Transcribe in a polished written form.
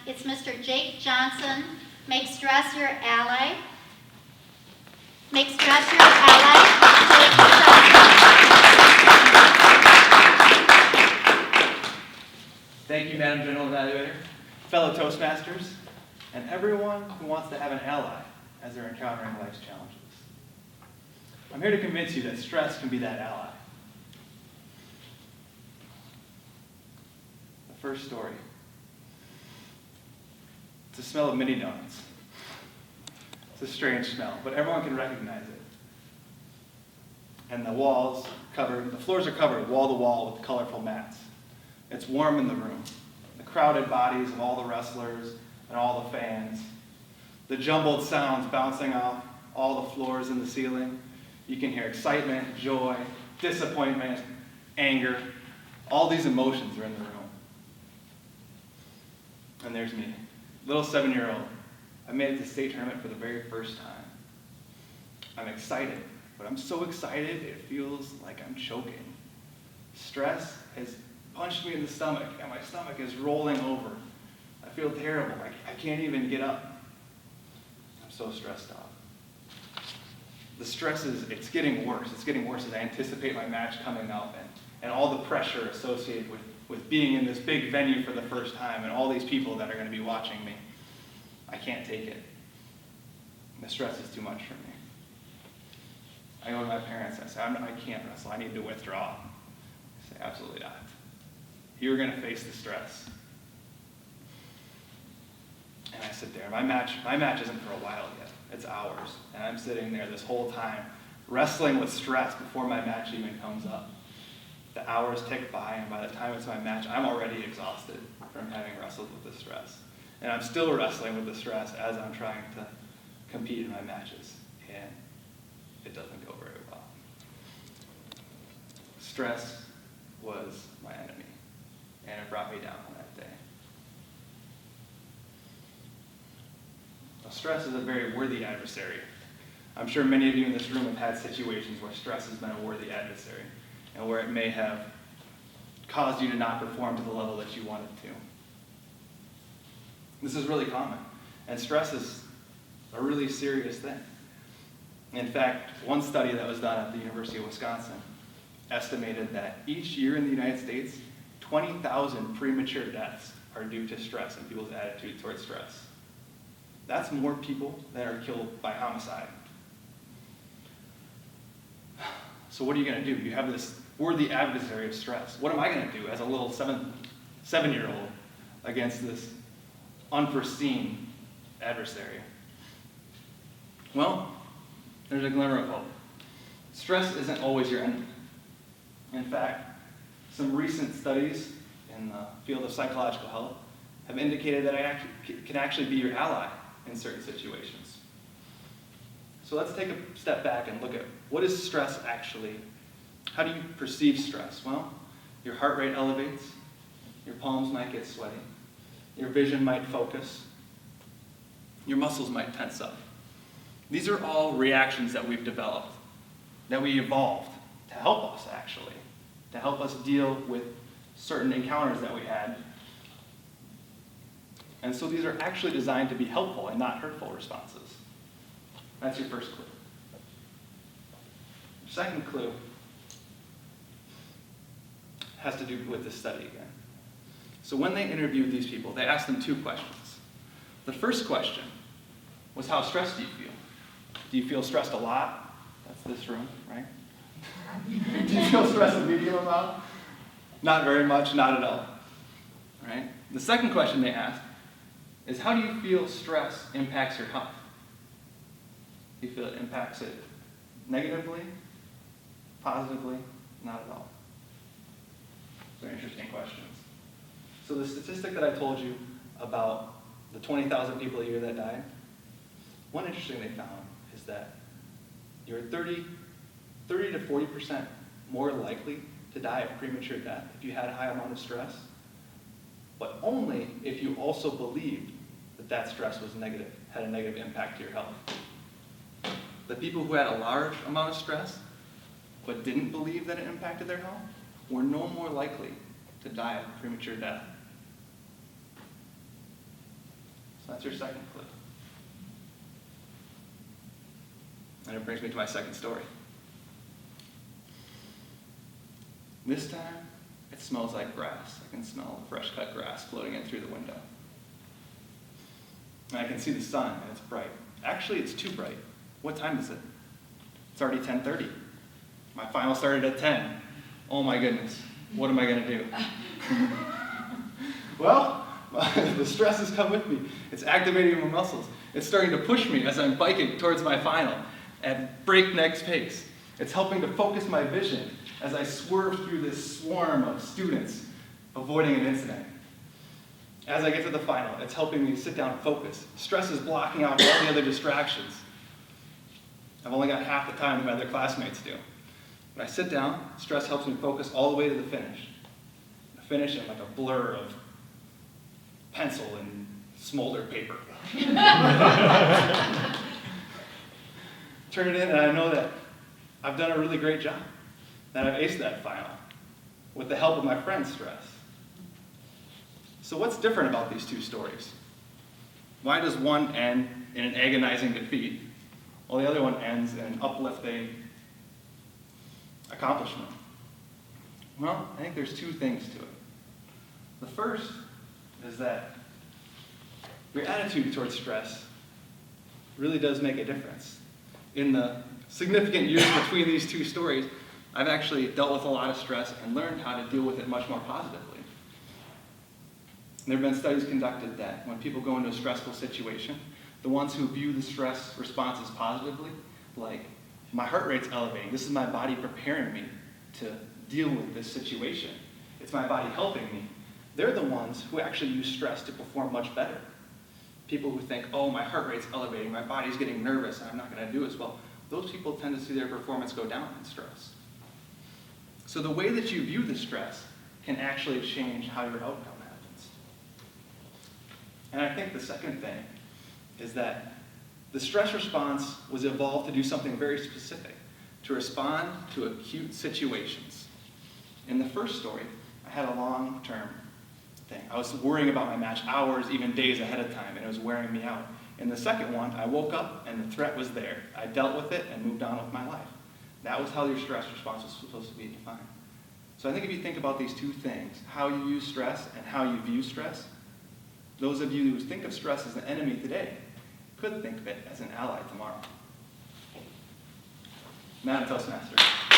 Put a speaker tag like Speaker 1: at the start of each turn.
Speaker 1: It's Mr. Jake Johnson. Make stress your ally. Make stress your ally.
Speaker 2: Thank you, Madam General Evaluator, fellow Toastmasters, and everyone who wants to have an ally as they're encountering life's challenges. I'm here to convince you that stress can be that ally. The first story. It's the smell of mini donuts. It's a strange smell, but everyone can recognize it. And the floors are covered wall to wall with colorful mats. It's warm in the room. The crowded bodies of all the wrestlers and all the fans. The jumbled sounds bouncing off all the floors and the ceiling. You can hear excitement, joy, disappointment, anger. All these emotions are in the room. And there's me, little 7-year-old. I made it to state tournament for the very first time. I'm excited, but I'm so excited it feels like I'm choking. Stress has punched me in the stomach, and my stomach is rolling over. I feel terrible. I can't even get up. I'm so stressed out. The stress it's getting worse. It's getting worse as I anticipate my match coming up and all the pressure associated with being in this big venue for the first time and all these people that are going to be watching me. I can't take it. The stress is too much for me. I go to my parents and I say, I can't wrestle. I need to withdraw. They say, absolutely not. You're going to face the stress. And I sit there. My match isn't for a while yet. It's hours. And I'm sitting there this whole time wrestling with stress before my match even comes up. The hours tick by, and by the time it's my match, I'm already exhausted from having wrestled with the stress. And I'm still wrestling with the stress as I'm trying to compete in my matches. And it doesn't go very well. Stress was my enemy. And it brought me down on that day. Now, stress is a very worthy adversary. I'm sure many of you in this room have had situations where stress has been a worthy adversary and where it may have caused you to not perform to the level that you wanted to. This is really common, and stress is a really serious thing. In fact, one study that was done at the University of Wisconsin estimated that each year in the United States, 20,000 premature deaths are due to stress and people's attitude towards stress. That's more people that are killed by homicide. So what are you going to do? You have this worthy adversary of stress. What am I going to do as a little 7-year-old against this unforeseen adversary? Well, there's a glimmer of hope. Stress isn't always your enemy. In fact, some recent studies in the field of psychological health have indicated that it can actually be your ally in certain situations. So let's take a step back and look at what is stress actually? How do you perceive stress? Well, your heart rate elevates, your palms might get sweaty, your vision might focus, your muscles might tense up. These are all reactions that we've developed, that we evolved to help us actually, to help us deal with certain encounters that we had. And so these are actually designed to be helpful and not hurtful responses. That's your first clue. Your second clue has to do with this study again. So when they interviewed these people, they asked them 2 questions. The first question was, how stressed do you feel? Do you feel stressed a lot? That's this room, right? Do you feel stressed a medium amount? Not very much, not at all. Right? The second question they asked is, how do you feel stress impacts your health? Do you feel it impacts it negatively, positively? Not at all. Those are interesting questions. So the statistic that I told you about the 20,000 people a year that died, one interesting thing they found is that you're 30 to 40% more likely to die of premature death if you had a high amount of stress, but only if you also believed that stress was negative, had a negative impact to your health. The people who had a large amount of stress but didn't believe that it impacted their health were no more likely to die of premature death. So that's your second clue. And it brings me to my second story. This time, it smells like grass. I can smell fresh cut grass floating in through the window. And I can see the sun, and it's bright. Actually, it's too bright. What time is it? It's already 10:30. My final started at 10. Oh my goodness, what am I going to do? Well, the stress has come with me. It's activating my muscles. It's starting to push me as I'm biking towards my final at breakneck pace. It's helping to focus my vision as I swerve through this swarm of students, avoiding an incident. As I get to the final, it's helping me sit down and focus. Stress is blocking out all the other distractions. I've only got half the time that my other classmates do. When I sit down, stress helps me focus all the way to the finish. The finish in like a blur of pencil and smoldered paper. Turn it in, and I know that I've done a really great job, that I've aced that final with the help of my friend's stress. So what's different about these two stories? Why does one end in an agonizing defeat, while the other one ends in an uplifting accomplishment? Well, I think there's two things to it. The first is that your attitude towards stress really does make a difference. In the significant years between these two stories, I've actually dealt with a lot of stress and learned how to deal with it much more positively. There have been studies conducted that when people go into a stressful situation, the ones who view the stress responses positively, like, my heart rate's elevating, this is my body preparing me to deal with this situation, it's my body helping me, they're the ones who actually use stress to perform much better. People who think, oh, my heart rate's elevating, my body's getting nervous, and I'm not going to do as well, those people tend to see their performance go down in stress. So the way that you view the stress can actually change how your outcome happens. And I think the second thing is that the stress response was evolved to do something very specific, to respond to acute situations. In the first story, I had a long-term thing. I was worrying about my match hours, even days ahead of time, and it was wearing me out. In the second one, I woke up and the threat was there. I dealt with it and moved on with my life. That was how your stress response was supposed to be defined. So I think if you think about these two things, how you use stress and how you view stress, those of you who think of stress as an enemy today could think of it as an ally tomorrow. Now to Toastmasters.